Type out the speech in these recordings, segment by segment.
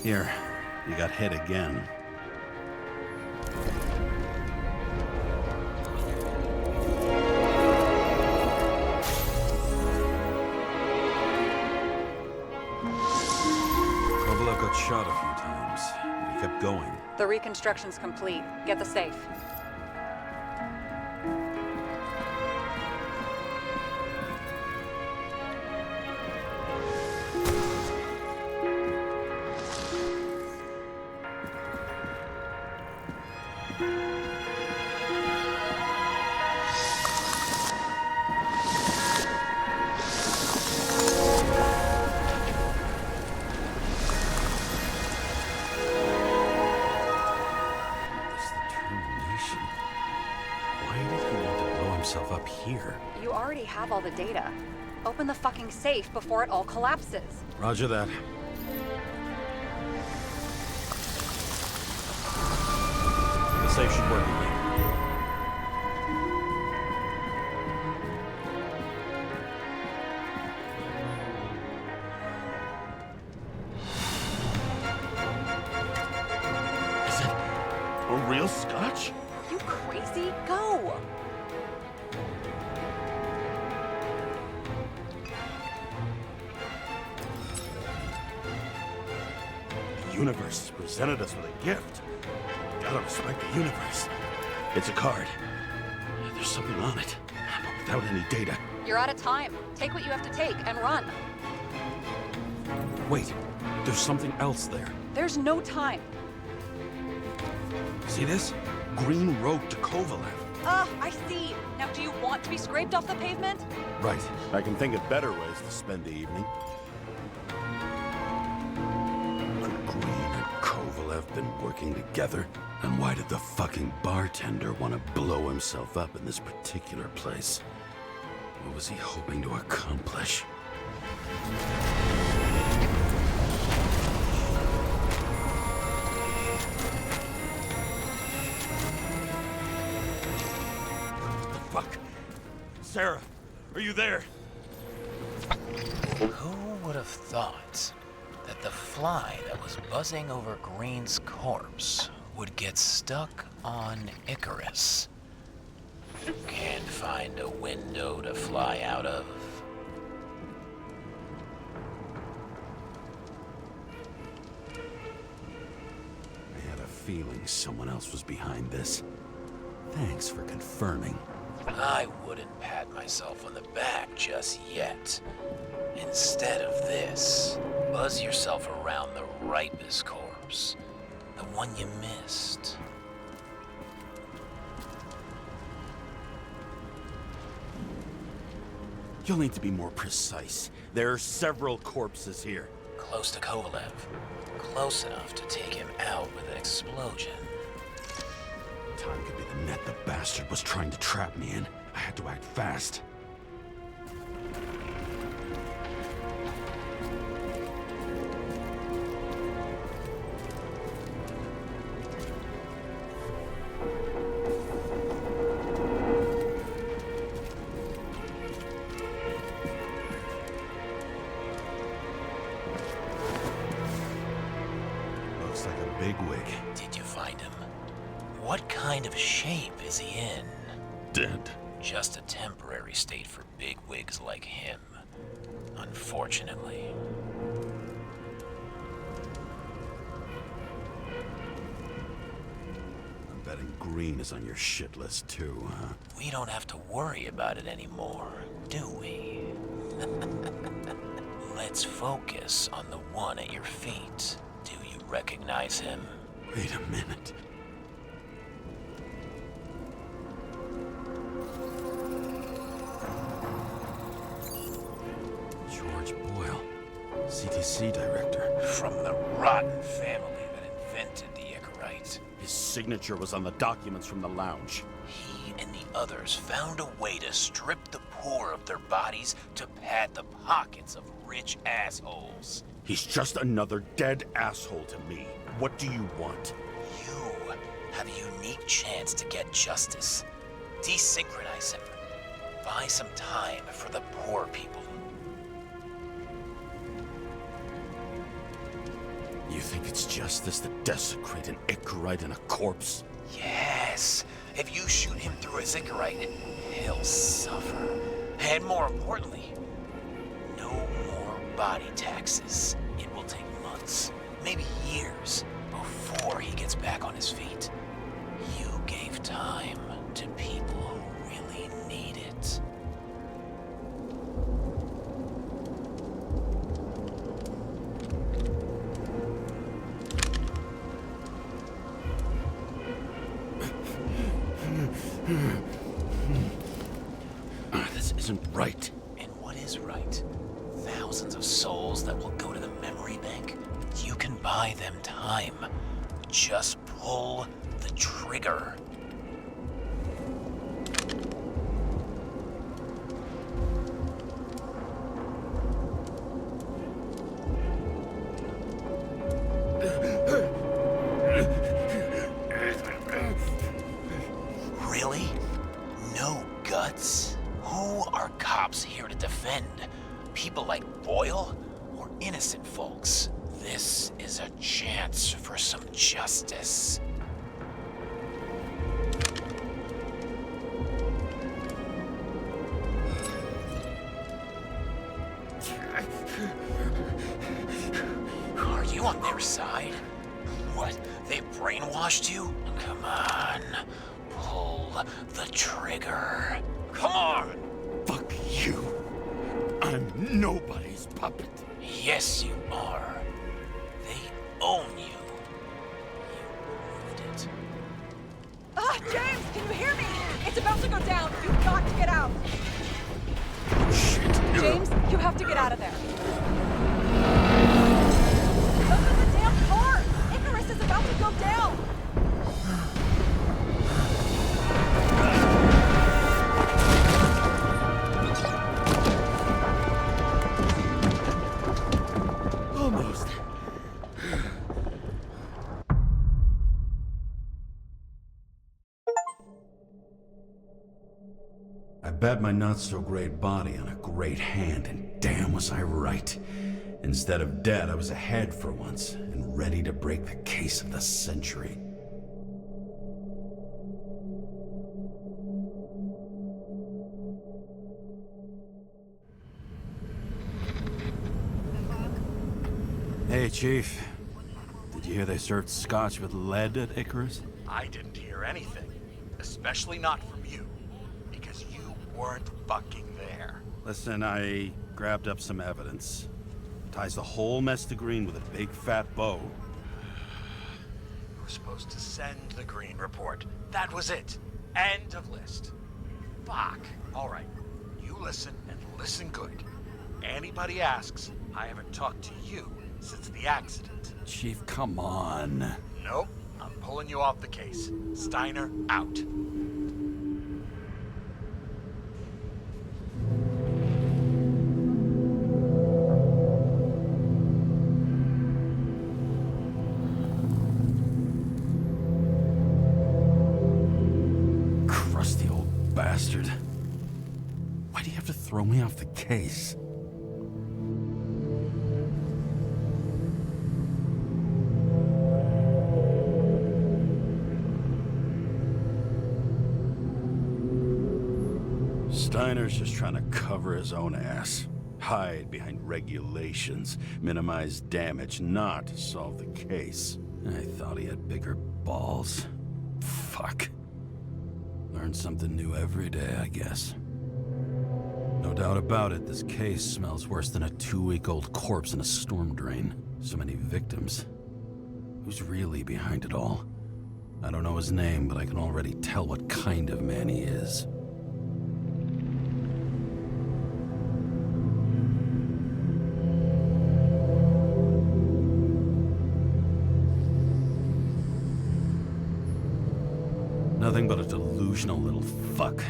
Here, you got hit again. Kovalev got shot a few times, but he kept going. The reconstruction's complete. Get the safe. Up here. You already have all the data. Open the fucking safe before it all collapses. Roger that. The safe should work again. Is it a real scotch? You crazy? Go! The universe presented us with a gift. Gotta respect the universe. It's a card. There's something on it, but without any data. You're out of time. Take what you have to take and run. Wait, there's something else there. There's no time. See this? Green wrote to Kovalev. I see. Now, do you want to be scraped off the pavement? Right. I can think of better ways to spend the evening. Could Green and Kovalev been working together? And why did the fucking bartender want to blow himself up in this particular place? What was he hoping to accomplish? Fuck. Sarah, are you there? Who would have thought that the fly that was buzzing over Green's corpse would get stuck on Icarus? Can't find a window to fly out of. I had a feeling someone else was behind this. Thanks for confirming. I wouldn't pat myself on the back just yet. Instead of this, buzz yourself around the Ripus corpse. The one you missed. You'll need to be more precise. There are several corpses here. Close to Kovalev. Close enough to take him out with an explosion. Time could be the net the bastard was trying to trap me in. I had to act fast. Looks like a bigwig. Did you find him? What kind of shape is he in? Dead. Just a temporary state for big wigs like him. Unfortunately. I'm betting Green is on your shit list too, huh? We don't have to worry about it anymore, do we? Let's focus on the one at your feet. Do you recognize him? Wait a minute. George Boyle, CTC director. From the rotten family that invented the Icarite. His signature was on the documents from the lounge. He and the others found a way to strip the poor of their bodies to pad the pockets of rich assholes. He's just another dead asshole to me. What do you want? You have a unique chance to get justice. Desynchronize him. Buy some time for the poor people. You think it's justice to desecrate an Icarite and a corpse? Yes. If you shoot him through a Icarite, he'll suffer. And more importantly, no more body taxes. It will take months, maybe years, before he gets back on his feet. You gave time to people who really need it. This isn't right. And what is right? Thousands of souls that will go to the memory bank? You can buy them time. Just pull the trigger. Really? No guts? Who are cops here to defend? People like Boyle or innocent folks? This is a chance for some justice. Are you on their side? What? They brainwashed you? Come on. Pull the trigger. Come on! Fuck you. I'm nobody's puppet. Yes, you are. They own you. You proved it. Ah, James, can you hear me? It's about to go down. You've got to get out. Shit. James, you have to get out of there. Open the damn car! Icarus is about to go down! Almost. I bet my not-so-great body on a great hand, and damn was I right. Instead of dead, I was ahead for once, and ready to break the case of the century. Hey, Chief. Did you hear they served scotch with lead at Icarus? I didn't hear anything, especially not from you, because you weren't fucking there. Listen, I grabbed up some evidence. Ties the whole mess to Green with a big fat bow. You were supposed to send the Green report. That was it. End of list. Fuck. All right. You listen and listen good. Anybody asks, I haven't talked to you since the accident. Chief, come on. Nope. I'm pulling you off the case. Steiner, out. Crusty old bastard. Why do you have to throw me off the case? Steiner's just trying to cover his own ass. Hide behind regulations, minimize damage, not solve the case. I thought he had bigger balls. Fuck. Learn something new every day, I guess. No doubt about it, this case smells worse than a 2-week-old corpse in a storm drain. So many victims. Who's really behind it all? I don't know his name, but I can already tell what kind of man he is. Nothing but a delusional little fuck.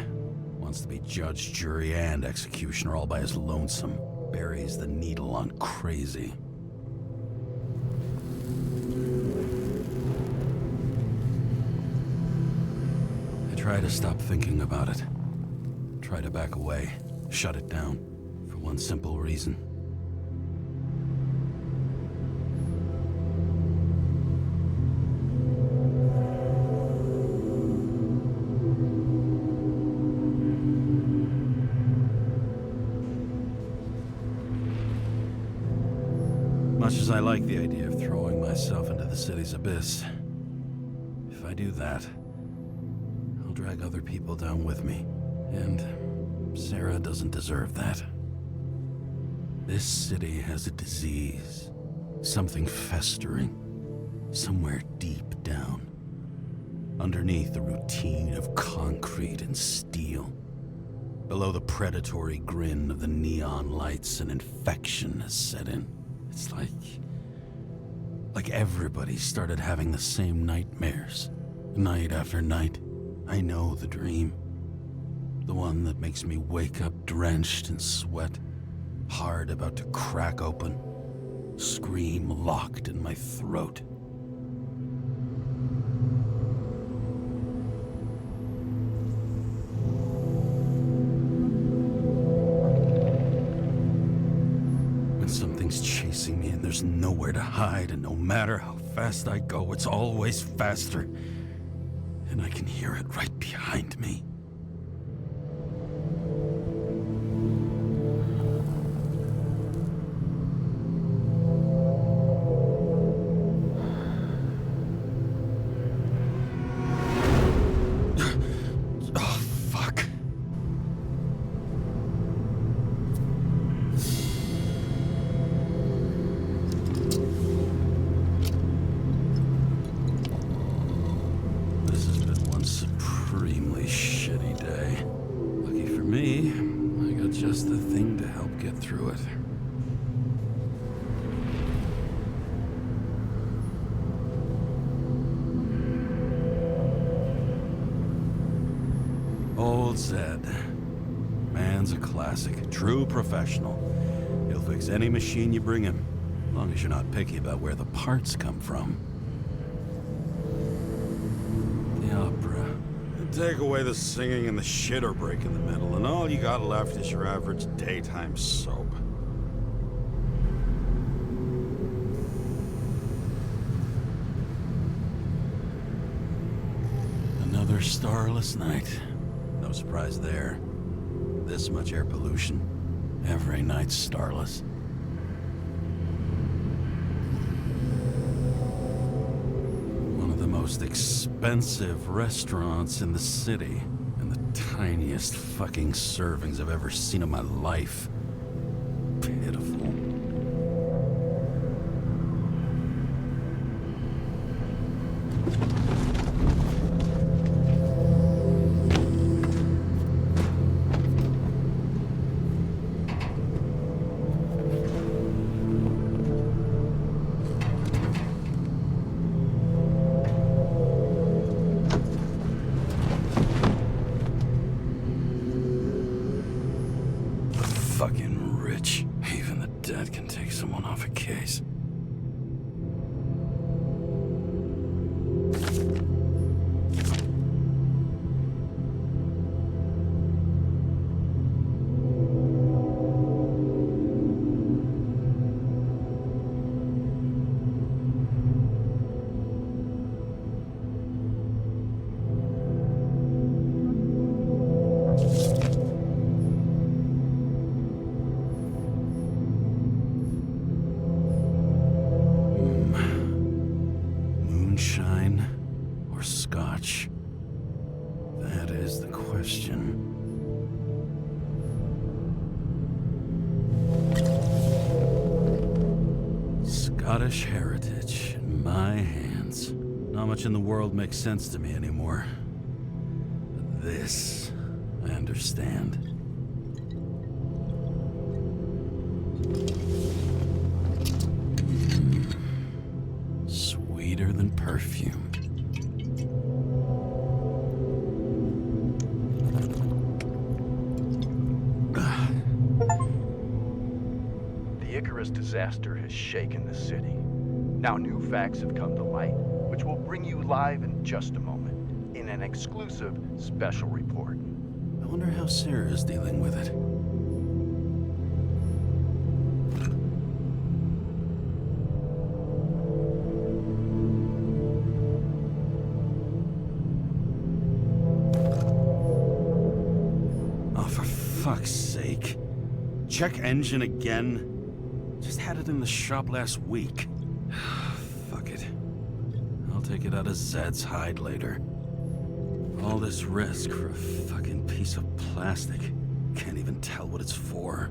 Wants to be judge, jury, and executioner all by his lonesome. Buries the needle on crazy. I try to stop thinking about it. Try to back away. Shut it down. For one simple reason. Much as I like the idea of throwing myself into the city's abyss, if I do that, I'll drag other people down with me. And Sarah doesn't deserve that. This city has a disease, something festering, somewhere deep down, underneath the routine of concrete and steel. Below the predatory grin of the neon lights, an infection has set in. It's like everybody started having the same nightmares, night after night. I know the dream. The one that makes me wake up drenched in sweat, heart about to crack open, scream locked in my throat. When something's chasing me and there's nowhere to hide, and no matter how fast I go, it's always faster. And I can hear it right behind me. Supremely shitty day. Lucky for me, I got just the thing to help get through it. Old Zed. Man's a classic. True professional. He'll fix any machine you bring him, as long as you're not picky about where the parts come from. The opera. Take away the singing and the shitter break in the middle, and all you got left is your average daytime soap. Another starless night. No surprise there. This much air pollution. Every night's starless. Most expensive restaurants in the city, and the tiniest fucking servings I've ever seen in my life. Pitiful. Fucking rich. Even the dead can take someone off a case. Moonshine or scotch? That is the question. Scottish heritage in my hands. Not much in the world makes sense to me anymore. But this, I understand. Sweeter than perfume. The Icarus disaster has shaken the city. Now new facts have come to light, which will bring you live in just a moment, in an exclusive special report. I wonder how Sarah is dealing with it. Oh, for fuck's sake. Check engine again. Just have had it in the shop last week. Fuck it. I'll take it out of Zed's hide later. All this risk for a fucking piece of plastic. Can't even tell what it's for.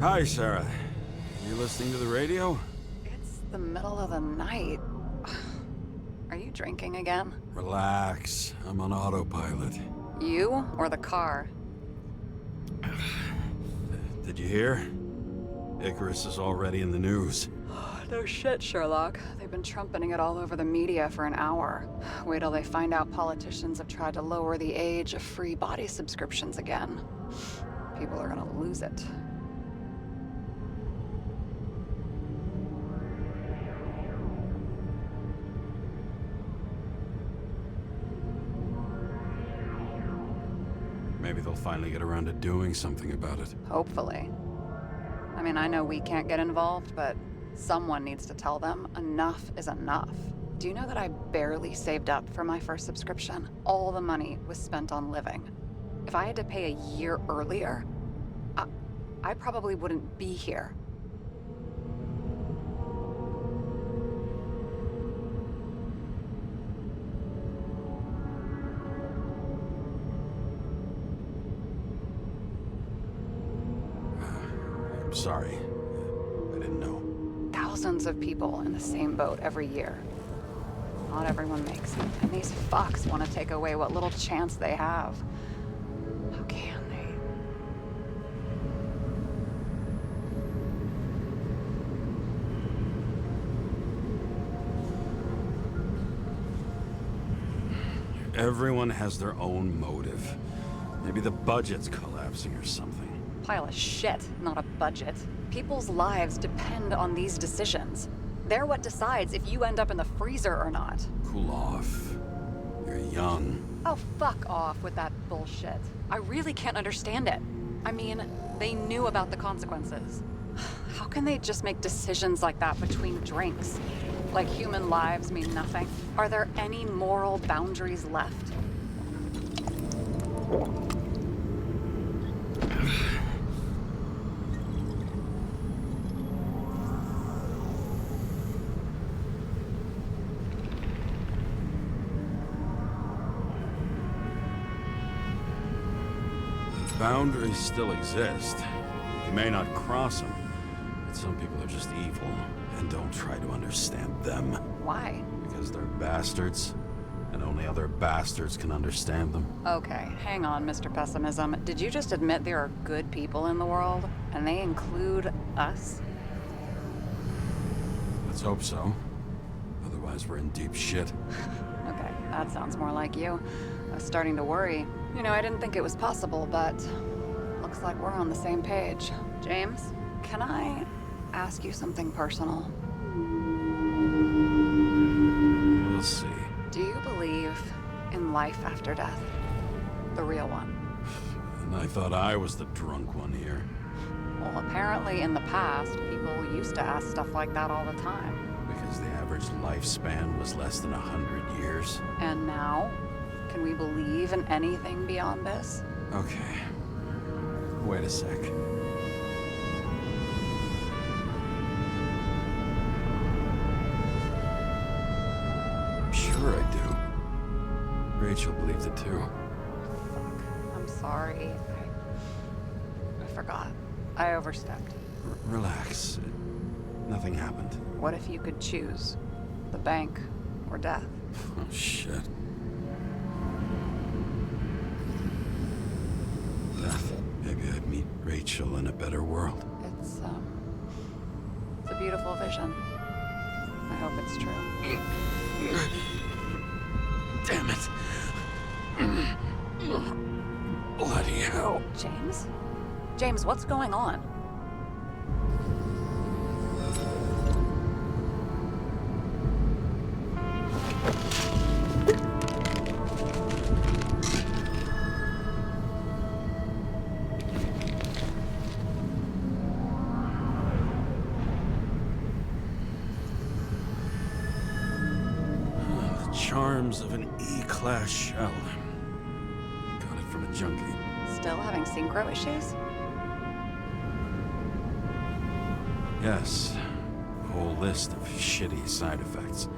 Hi, Sarah. You listening to the radio? It's the middle of the night. Are you drinking again? Relax. I'm on autopilot. You or the car? Did you hear? Icarus is already in the news. No shit, Sherlock. They've been trumpeting it all over the media for an hour. Wait till they find out politicians have tried to lower the age of free body subscriptions again. People are gonna lose it. Maybe they'll finally get around to doing something about it. Hopefully. I mean, I know we can't get involved, but someone needs to tell them enough is enough. Do you know that I barely saved up for my first subscription? All the money was spent on living. If I had to pay a year earlier, I probably wouldn't be here. I'm sorry. I didn't know. Thousands of people in the same boat every year. Not everyone makes it, and these fucks want to take away what little chance they have. How can they? Everyone has their own motive. Maybe the budget's collapsing or something. Pile of shit, not a budget. People's lives depend on these decisions. They're what decides if you end up in the freezer or not. Cool off. You're young. Oh, fuck off with that bullshit. I really can't understand it. I mean, they knew about the consequences. How can they just make decisions like that between drinks? Like human lives mean nothing? Are there any moral boundaries left? Boundaries still exist. You may not cross them, but some people are just evil and don't try to understand them. Why? Because they're bastards, and only other bastards can understand them. Okay, hang on, Mr. Pessimism. Did you just admit there are good people in the world, and they include us? Let's hope so. Otherwise, we're in deep shit. Okay, that sounds more like you. I was starting to worry. You know, I didn't think it was possible, but looks like we're on the same page. James, can I ask you something personal? We'll see. Do you believe in life after death? The real one? And I thought I was the drunk one here. Well, apparently in the past, people used to ask stuff like that all the time. Because the average lifespan was less than 100 years. And now? Can we believe in anything beyond this? Okay. Wait a sec. Sure I do. Rachel believes it too. Fuck. I'm sorry. I forgot. I overstepped. Relax. Nothing happened. What if you could choose? The bank or death? Oh, shit. Death. Maybe I'd meet Rachel in a better world. It's a beautiful vision. I hope it's true. Damn it. Bloody hell. James? James, what's going on? The charms of an E-class shell. Got it from a junkie. Still having synchro issues? Yes. A whole list of shitty side effects.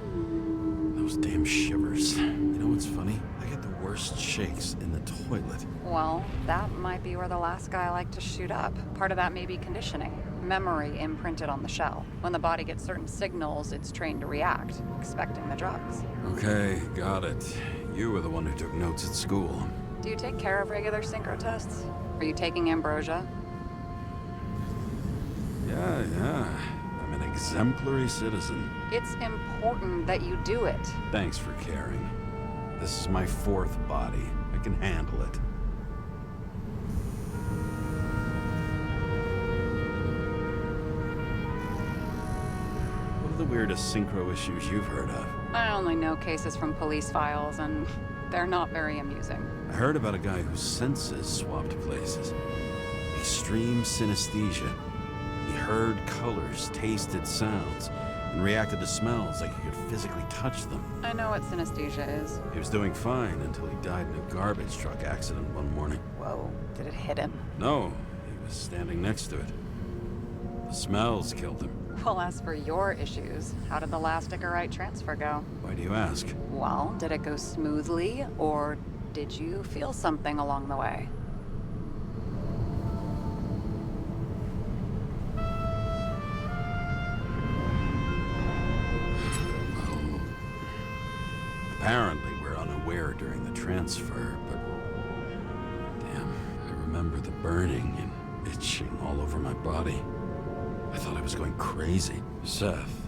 Those damn shivers. You know what's funny? I get the worst shakes in the toilet. Well, that might be where the last guy liked to shoot up. Part of that may be conditioning. Memory imprinted on the shell. When the body gets certain signals, it's trained to react, expecting the drugs. Okay, got it. You were the one who took notes at school. Do you take care of regular synchro tests? Are you taking ambrosia? Yeah. I'm an exemplary citizen. It's important that you do it. Thanks for caring. This is my fourth body. I can handle it. What are the weirdest synchro issues you've heard of? I only know cases from police files, and they're not very amusing. I heard about a guy whose senses swapped places. Extreme synesthesia. He heard colors, tasted sounds, and reacted to smells like he could physically touch them. I know what synesthesia is. He was doing fine until he died in a garbage truck accident one morning. Whoa, did it hit him? No, he was standing next to it. The smells killed him. Well, as for your issues, how did the last Icarite transfer go? Why do you ask? Well, did it go smoothly, or did you feel something along the way? Apparently, we're unaware during the transfer, but... Damn, I remember the burning and itching all over my body. I thought I was going crazy. Seth,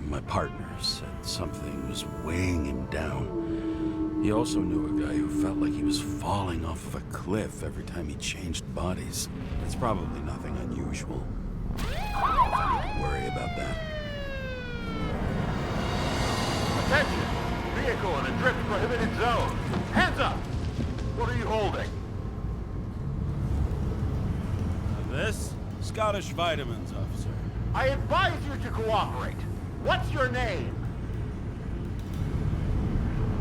my partner, said something was weighing him down. He also knew a guy who felt like he was falling off of a cliff every time he changed bodies. It's probably nothing unusual. I need to worry about that. Attention! Vehicle in a drift prohibited zone. Hands up! What are you holding? This? Scottish Vitamins, officer. I advise you to cooperate. What's your name?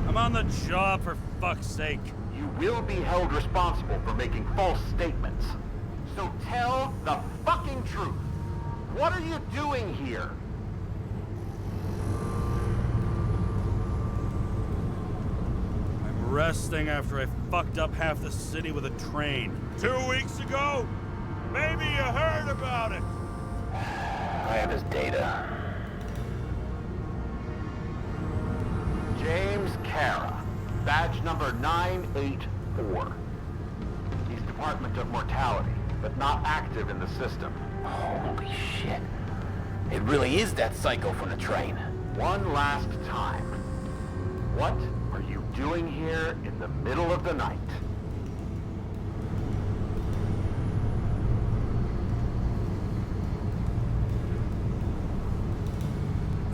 I'm on the job, for fuck's sake. You will be held responsible for making false statements. So tell the fucking truth. What are you doing here? I'm resting after I fucked up half the city with a train. 2 weeks ago? Maybe you heard about it. I have his data. James Kara, badge number 984. He's Department of Mortality, but not active in the system. Holy shit. It really is that psycho from the train. One last time. What are you doing here in the middle of the night?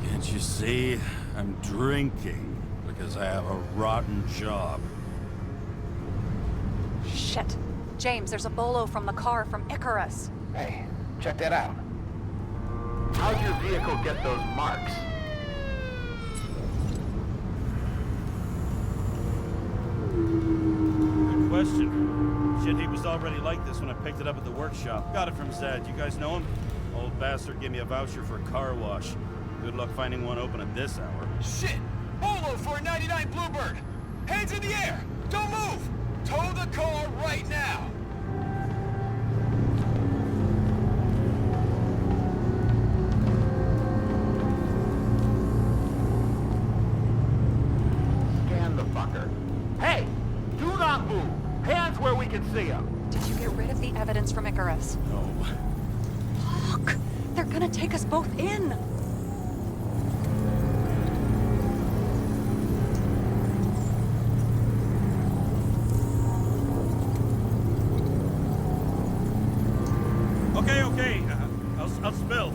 Can't you see? I'm drinking because I have a rotten job. Shit. James, there's a bolo from the car from Icarus. Hey, check that out. How'd your vehicle get those marks? Good question. Shit, he was already like this when I picked it up at the workshop. Got it from Zed. You guys know him? Old bastard gave me a voucher for a car wash. Good luck finding one open at this hour. Shit! Bolo for a 99 Bluebird! Hands in the air! Don't move! Tow the car right now! Scan the fucker. Hey! Do not move! Hands where we can see them! Did you get rid of the evidence from Icarus? No. Fuck! They're gonna take us both in! Okay. I'll spill.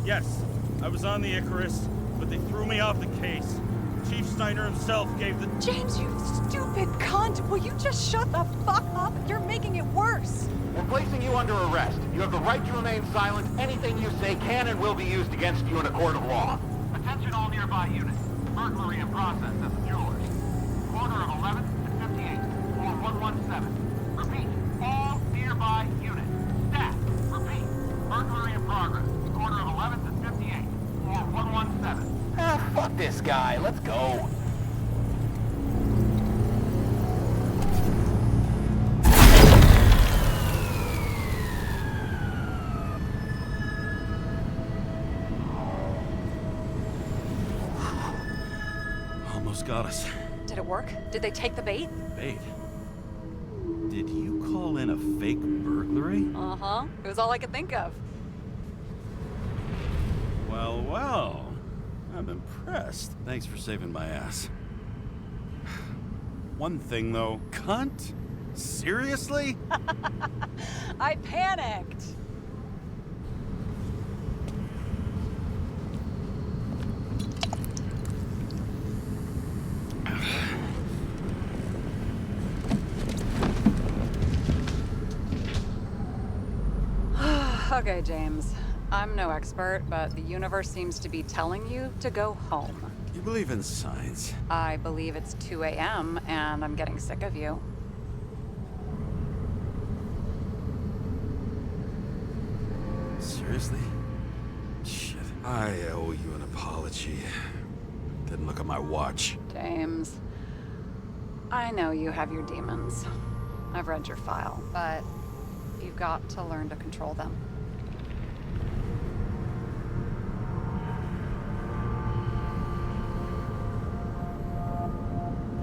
Yes. I was on the Icarus, but they threw me off the case. Chief Steiner himself gave the... James, you stupid cunt! Will you just shut the fuck up? You're making it worse! We're placing you under arrest. You have the right to remain silent. Anything you say can and will be used against you in a court of law. Attention all nearby units. Burglary in process at the Jewelers. Corner of 11th and 58th, or 117. Repeat, all nearby units. Staff, repeat. Burglary in progress. Corner of 11th and 58th, or 117. Ah, fuck this guy. Let's go. Almost got us. Did it work? Did they take the bait? Bait? Did you call in a fake burglary? Uh-huh. It was all I could think of. Well, well. I'm impressed. Thanks for saving my ass. One thing, though. Cunt? Seriously? I panicked. Okay, James. I'm no expert, but the universe seems to be telling you to go home. You believe in science? I believe it's 2 a.m. and I'm getting sick of you. Seriously? Shit. I owe you an apology. Didn't look at my watch. James, I know you have your demons. I've read your file, but you've got to learn to control them.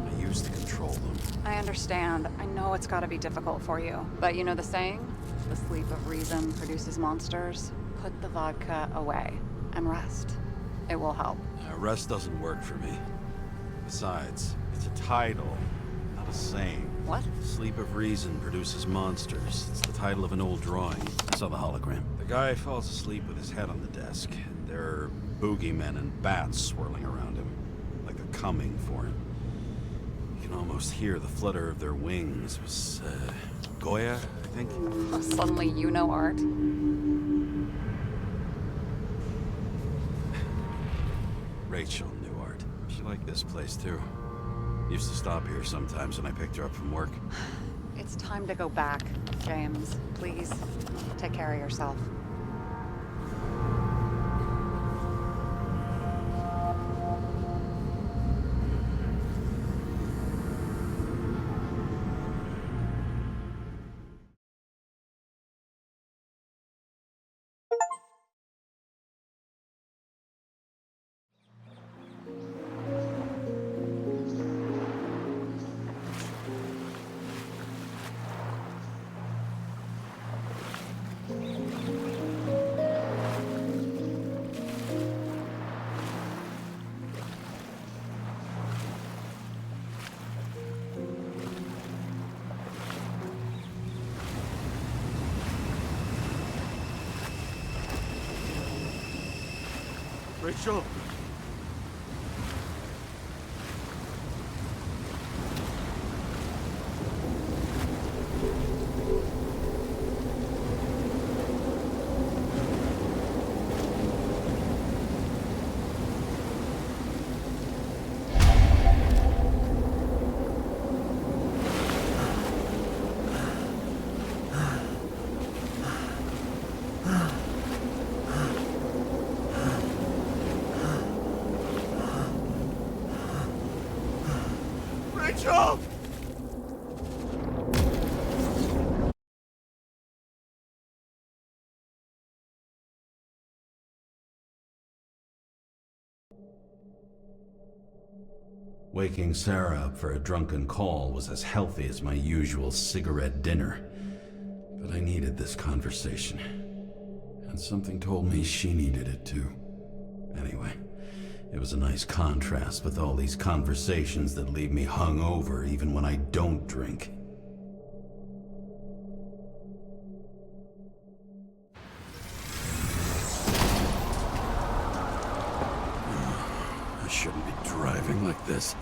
I used to control them. I understand. I know it's gotta be difficult for you. But you know the saying? The sleep of reason produces monsters. Put the vodka away and rest. It will help. Rest doesn't work for me. Besides, it's a title, not a saying. What? Sleep of Reason produces monsters. It's the title of an old drawing. I saw the hologram. The guy falls asleep with his head on the desk, and there are boogeymen and bats swirling around him, like they're coming for him. You can almost hear the flutter of their wings. It was, Goya, I think? Oh, suddenly you know art. Rachel knew art. She liked this place, too. Used to stop here sometimes when I picked her up from work. It's time to go back, James. Please, take care of yourself. Rachel! Rachel! Waking Sarah up for a drunken call was as healthy as my usual cigarette dinner. But I needed this conversation. And something told me she needed it too. Anyway, it was a nice contrast with all these conversations that leave me hungover even when I don't drink. shouldn't be driving like this.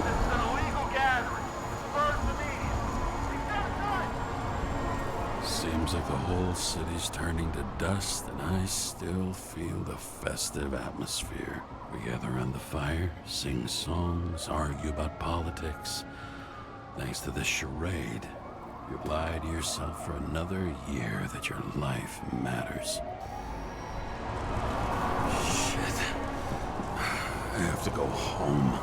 This is an illegal gathering. Burn the media. He's got a gun! Seems like the whole city's turning to dust, and I still feel the festive atmosphere. We gather around the fire, sing songs, argue about politics. Thanks to this charade, you've lied to yourself for another year that your life matters. Shit. I have to go home.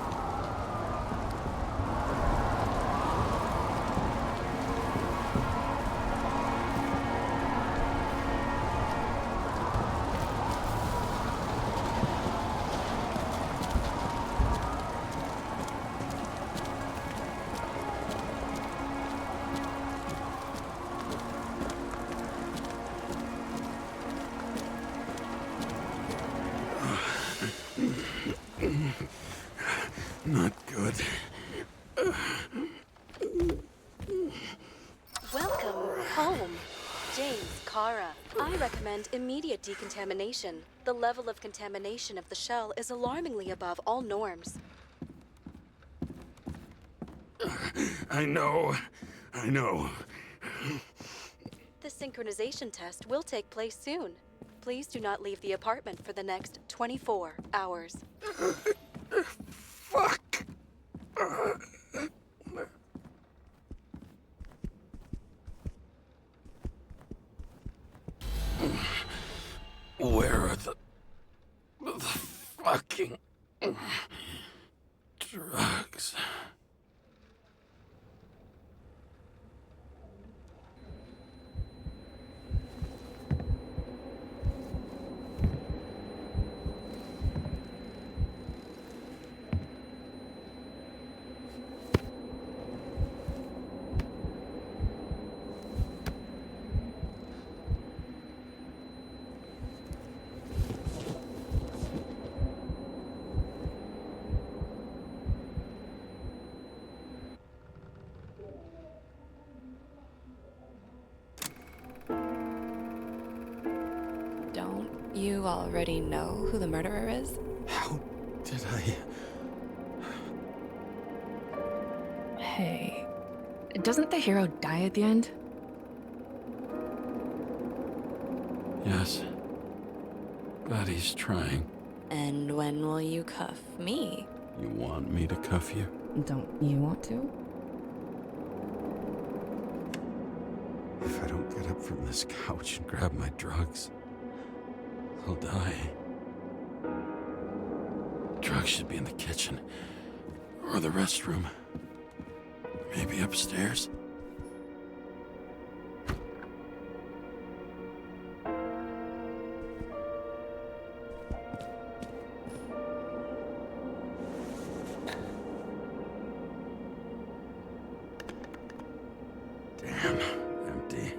Not good. Welcome home. James, Kara. I recommend immediate decontamination. The level of contamination of the shell is alarmingly above all norms. I know. The synchronization test will take place soon. Please do not leave the apartment for the next 24 hours. Fuck. Where are the fucking drugs? Don't you already know who the murderer is? How did I... Hey, doesn't the hero die at the end? Yes. But he's trying. And when will you cuff me? You want me to cuff you? Don't you want to? If I don't get up from this couch and grab my drugs, I'll die. Drugs should be in the kitchen. Or the restroom. Maybe upstairs. Damn, empty.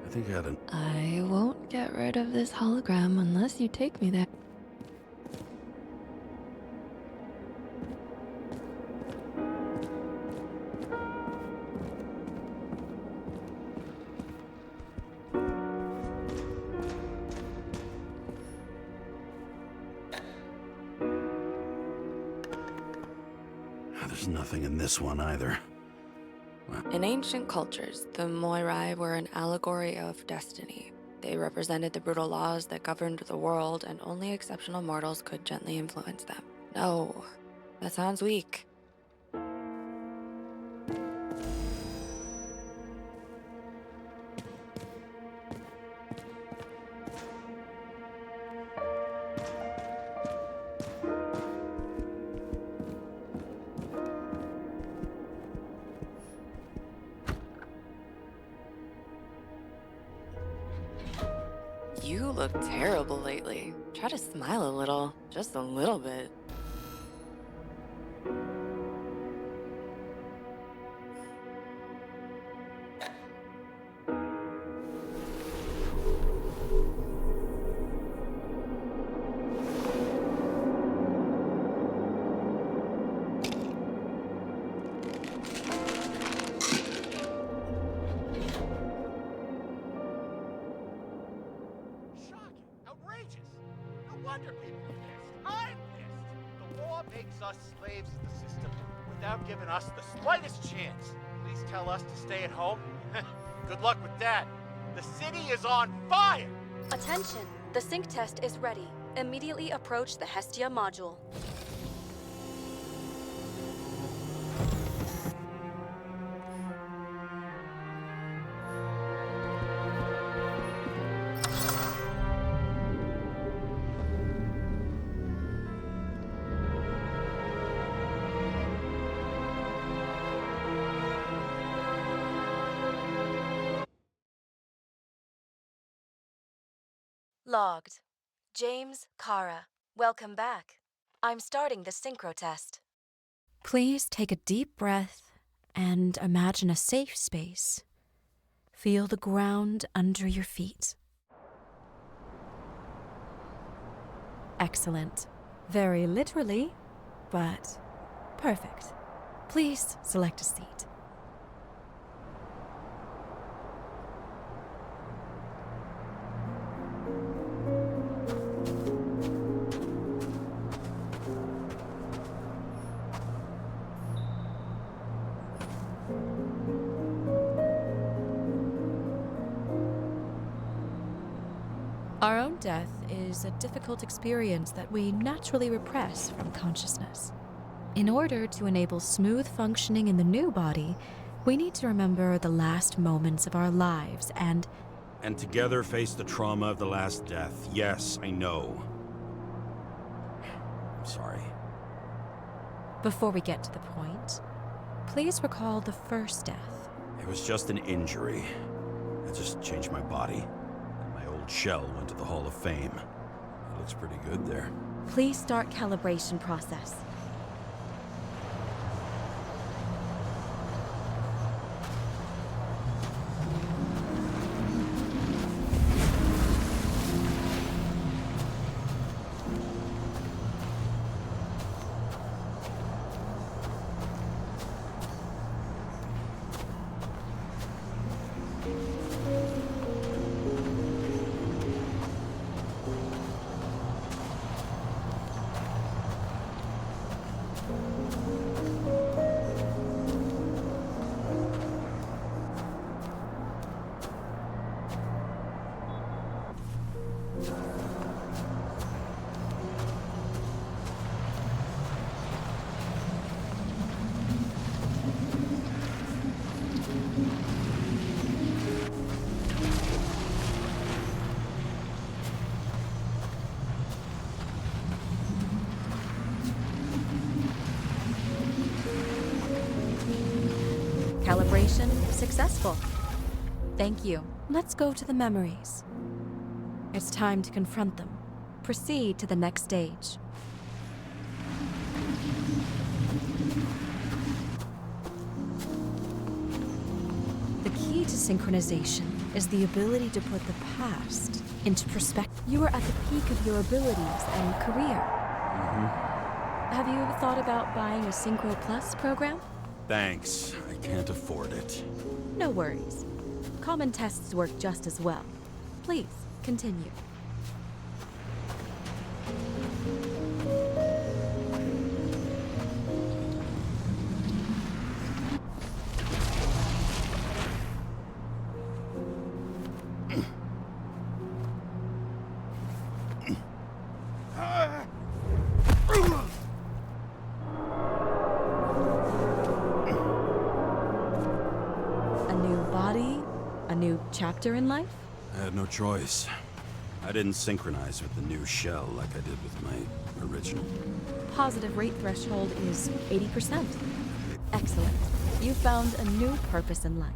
I think I had an... I won't get rid of this hologram unless you take me there. There's nothing in this one either. In ancient cultures, the Moirai were an allegory of destiny. They represented the brutal laws that governed the world, and only exceptional mortals could gently influence them. No, that sounds weak. You look terrible lately. Try to smile a little, just a little bit. wonder people are pissed. I'm pissed. The law makes us slaves of the system without giving us the slightest chance. Please tell us to stay at home. Good luck with that. The city is on fire! Attention! The sync test is ready. Immediately approach the Hestia module. Logged. James, Kara, welcome back. I'm starting the synchro test. Please take a deep breath and imagine a safe space. Feel the ground under your feet. Excellent. Very literally, but perfect. Please select a seat. Our own death is a difficult experience that we naturally repress from consciousness. In order to enable smooth functioning in the new body, we need to remember the last moments of our lives and together face the trauma of the last death. Yes, I know. I'm sorry. Before we get to the point, please recall the first death. It was just an injury. I just changed my body. Shell went to the Hall of Fame. It looks pretty good there. Please start calibration process. Calibration successful. Thank you. Let's go to the memories. It's time to confront them. Proceed to the next stage. The key to synchronization is the ability to put the past into perspective. You are at the peak of your abilities and career. Have you thought about buying a Synchro Plus program? Thanks. I can't afford it. No worries. Common tests work just as well. Please, continue. Chapter in life? I had no choice. I didn't synchronize with the new shell like I did with my original. Positive rate threshold is 80%. Excellent. You found a new purpose in life.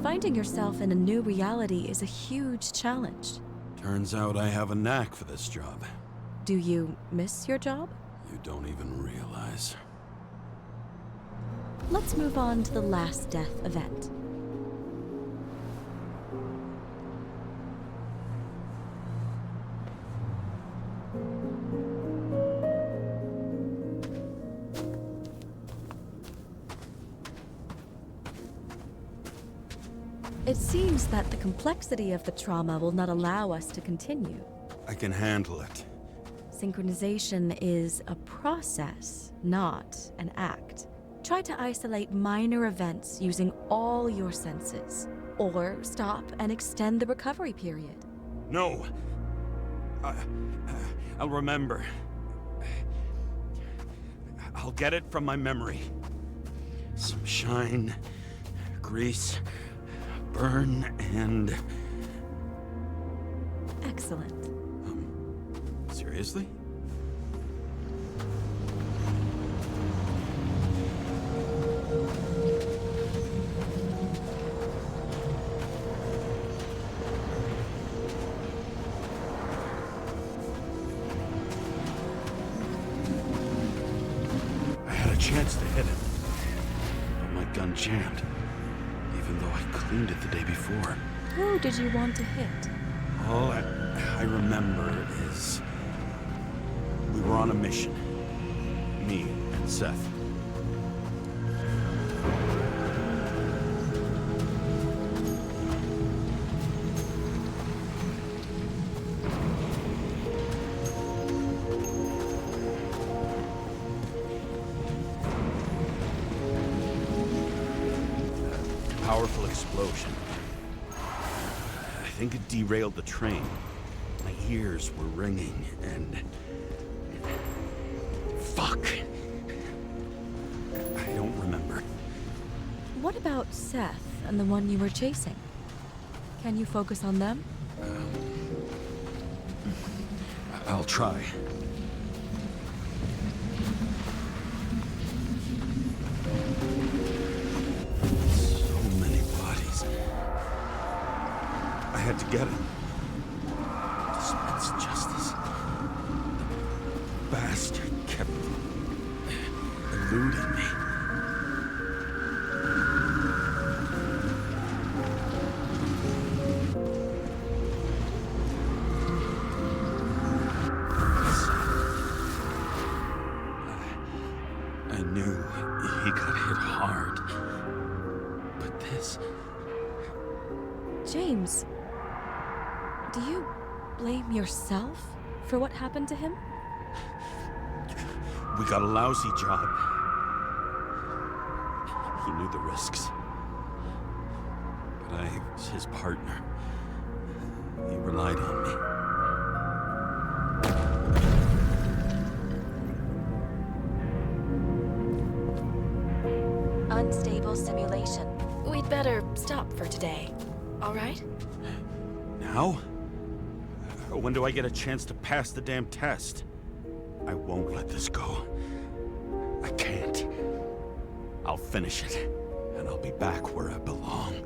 Finding yourself in a new reality is a huge challenge. Turns out I have a knack for this job. Do you miss your job? You don't even realize. Let's move on to the last death event. It seems that the complexity of the trauma will not allow us to continue. I can handle it. Synchronization is a process, not an act. Try to isolate minor events using all your senses, or stop and extend the recovery period. No. I'll remember. I'll get it from my memory. Some shine, grease, burn, and... Excellent. Seriously? I had a chance to hit him, but my gun jammed, even though I cleaned it the day before. Who did you want to hit? All I remember is we were on a mission. Me and Seth. A powerful explosion. I think it derailed the train. My ears were ringing, and... Fuck! I don't remember. What about Seth and the one you were chasing? Can you focus on them? I'll try. So many bodies. I had to get him. Dispense justice. The bastard kept eluding me. I knew he got hit hard. But this... James, do you blame yourself for what happened to him? We got a lousy job. He knew the risks. But I was his partner. He relied on me. Unstable simulation. We'd better stop for today. All right? Now? When do I get a chance to pass the damn test? I won't let this go. I can't. I'll finish it, and I'll be back where I belong.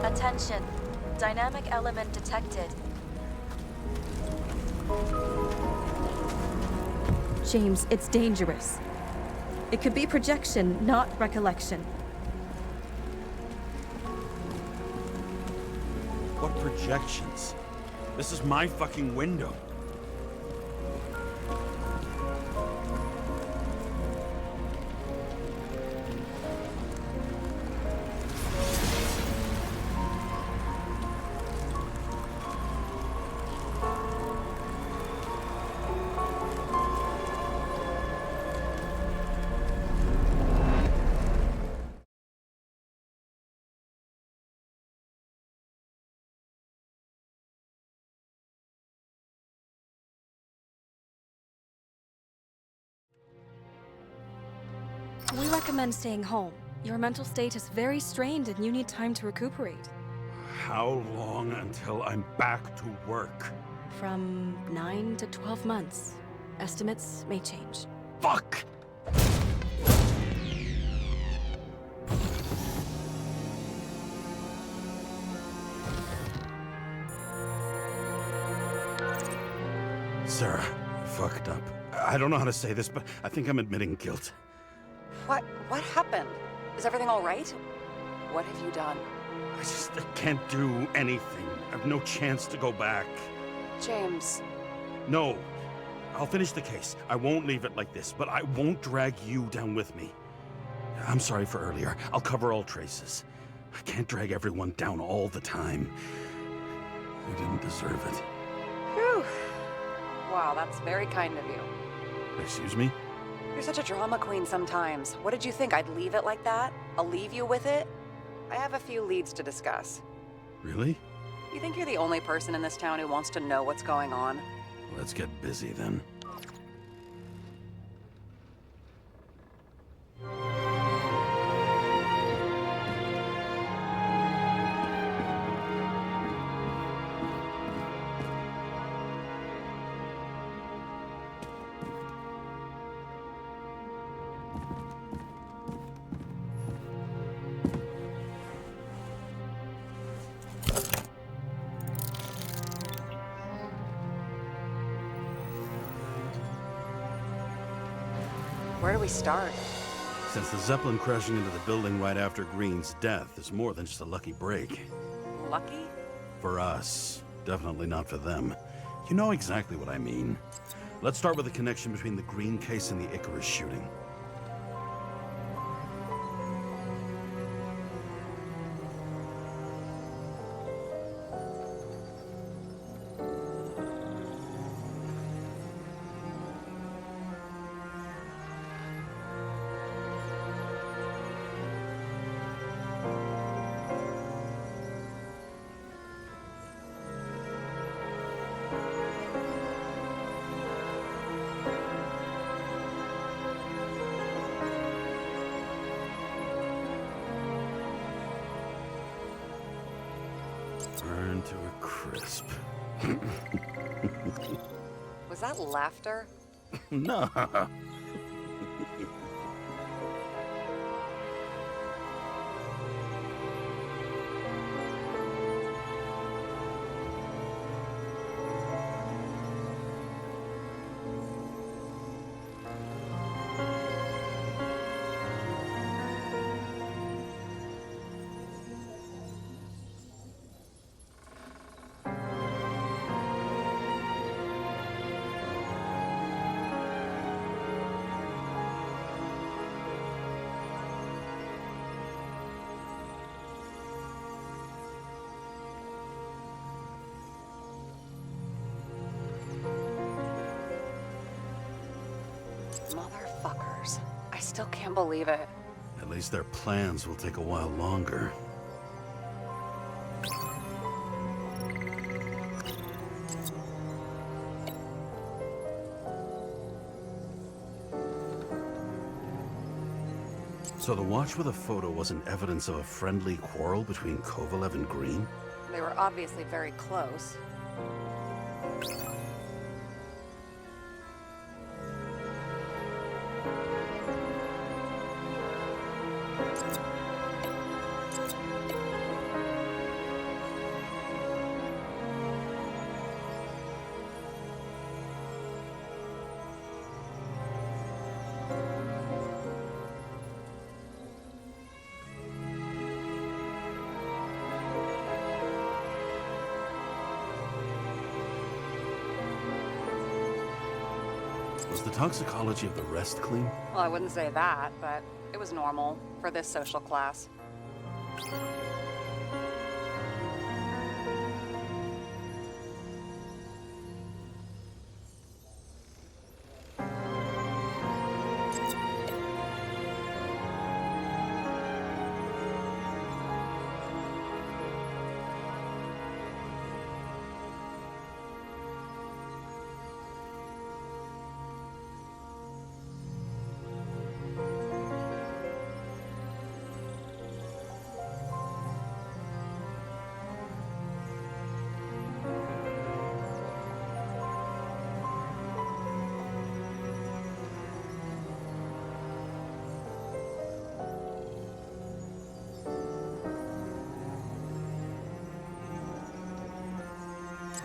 Attention. Dynamic element detected. James, it's dangerous. It could be projection, not recollection. What projections? This is my fucking window. We recommend staying home. Your mental state is very strained and you need time to recuperate. How long until I'm back to work? From 9 to 12 months. Estimates may change. Fuck! Sarah, I fucked up. I don't know how to say this, but I think I'm admitting guilt. What happened? Is everything all right? What have you done? I can't do anything. I have no chance to go back. James. No. I'll finish the case. I won't leave it like this, but I won't drag you down with me. I'm sorry for earlier. I'll cover all traces. I can't drag everyone down all the time. I didn't deserve it. Whew. Wow, that's very kind of you. Excuse me? You're such a drama queen sometimes. What did you think, I'd leave it like that? I'll leave you with it? I have a few leads to discuss. Really? You think you're the only person in this town who wants to know what's going on? Let's get busy then. Where do we start? Since the Zeppelin crashing into the building right after Green's death is more than just a lucky break. Lucky? For us. Definitely not for them. You know exactly what I mean. Let's start with the connection between the Green case and the Icarus shooting. Burn to a crisp. Was that laughter? No. Motherfuckers. I still can't believe it. At least their plans will take a while longer. So the watch with a photo wasn't evidence of a friendly quarrel between Kovalev and Green? They were obviously very close. Was the toxicology of the rest clean? Well, I wouldn't say that, but it was normal for this social class.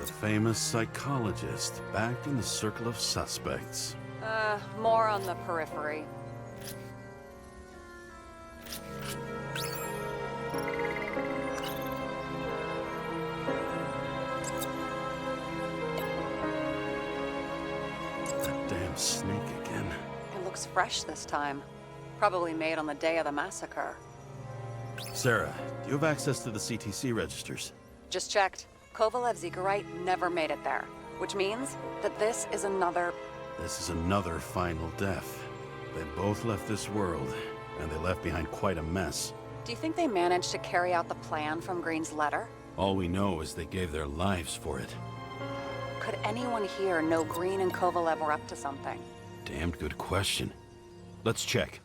The famous psychologist, back in the circle of suspects. More on the periphery. damn snake again. It looks fresh this time. Probably made on the day of the massacre. Sarah, do you have access to the CTC registers? Just checked. Kovalev's Icarite never made it there, which means that this is another... This is another final death. They both left this world, and they left behind quite a mess. Do you think they managed to carry out the plan from Green's letter? All we know is they gave their lives for it. Could anyone here know Green and Kovalev were up to something? Damned good question. Let's check.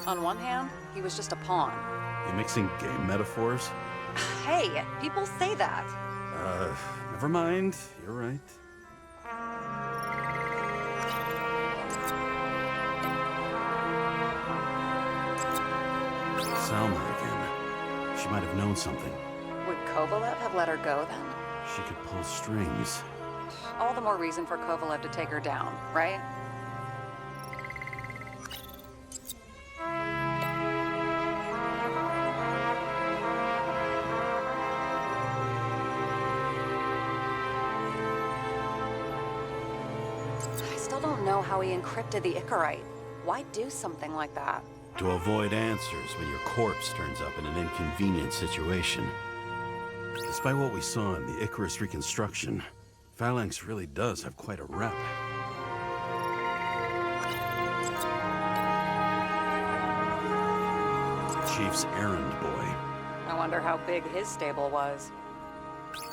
On one hand, he was just a pawn. You mixing game metaphors? Hey, people say that. Never mind. You're right. Salma again. She might have known something. Would Kovalev have let her go then? She could pull strings. All the more reason for Kovalev to take her down, right? I still don't know how he encrypted the Icarite. Why do something like that? To avoid answers when your corpse turns up in an inconvenient situation. Despite what we saw in the Icarus reconstruction, Phalanx really does have quite a rep. Chief's errand boy. I wonder how big his stable was.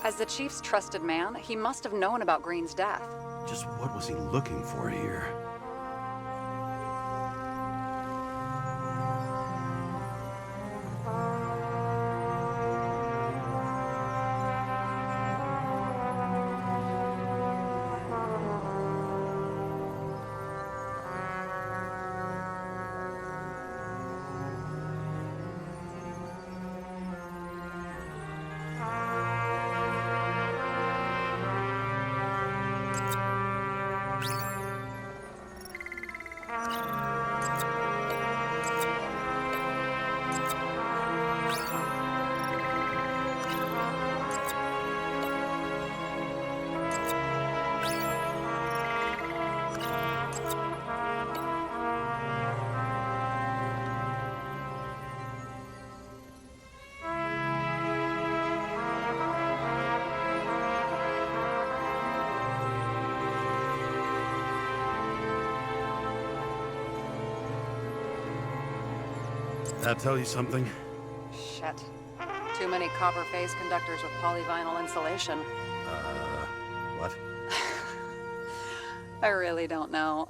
As the Chief's trusted man, he must have known about Green's death. Just what was he looking for here? That tell you something? Shit. Too many copper phase conductors with polyvinyl insulation. What? I really don't know.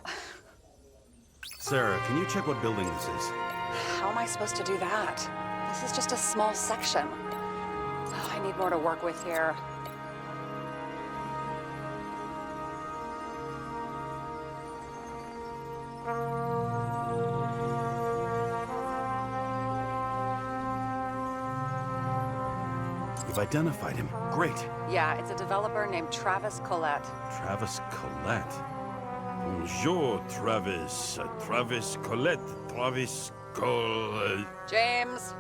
Sarah, can you check what building this is? How am I supposed to do that? This is just a small section. Oh, I need more to work with here. You've identified him. Great. Yeah, it's a developer named Travis Collette. Travis Collette. Bonjour, Travis. Travis Collette. Travis Collette. James!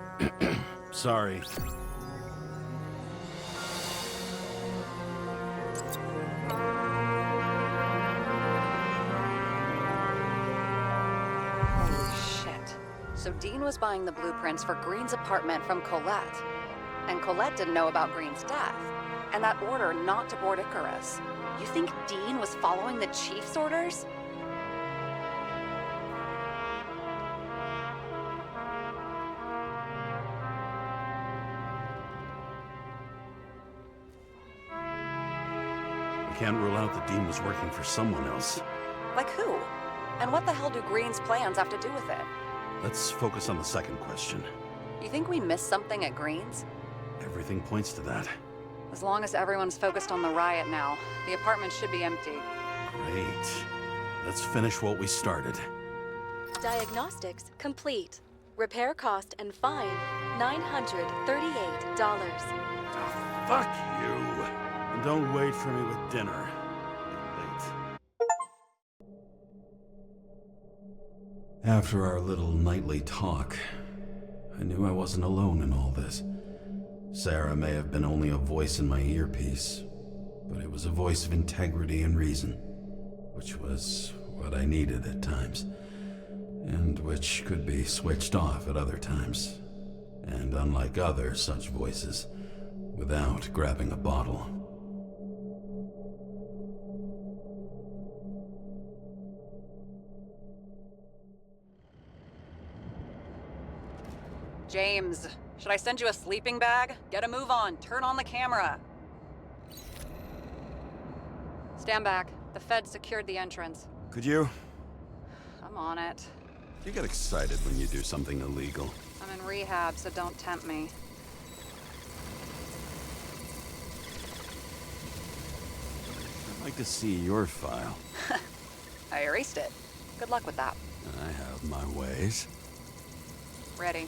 Sorry. Holy shit. So Dean was buying the blueprints for Green's apartment from Collette. And Collette didn't know about Green's death. And that order not to board Icarus. You think Dean was following the Chief's orders? We can't rule out that Dean was working for someone else. Like who? And what the hell do Green's plans have to do with it? Let's focus on the second question. You think we missed something at Green's? Everything points to that. As long as everyone's focused on the riot now, the apartment should be empty. Great. Let's finish what we started. Diagnostics complete. Repair cost and fine $938. Oh, fuck you. And don't wait for me with dinner. Late. After our little nightly talk, I knew I wasn't alone in all this. Sarah may have been only a voice in my earpiece, but it was a voice of integrity and reason, which was what I needed at times, and which could be switched off at other times, and unlike other such voices, without grabbing a bottle. James, should I send you a sleeping bag? Get a move on. Turn on the camera. Stand back. The feds secured the entrance. Could you? I'm on it. You get excited when you do something illegal. I'm in rehab, so don't tempt me. I'd like to see your file. I erased it. Good luck with that. I have my ways. Ready.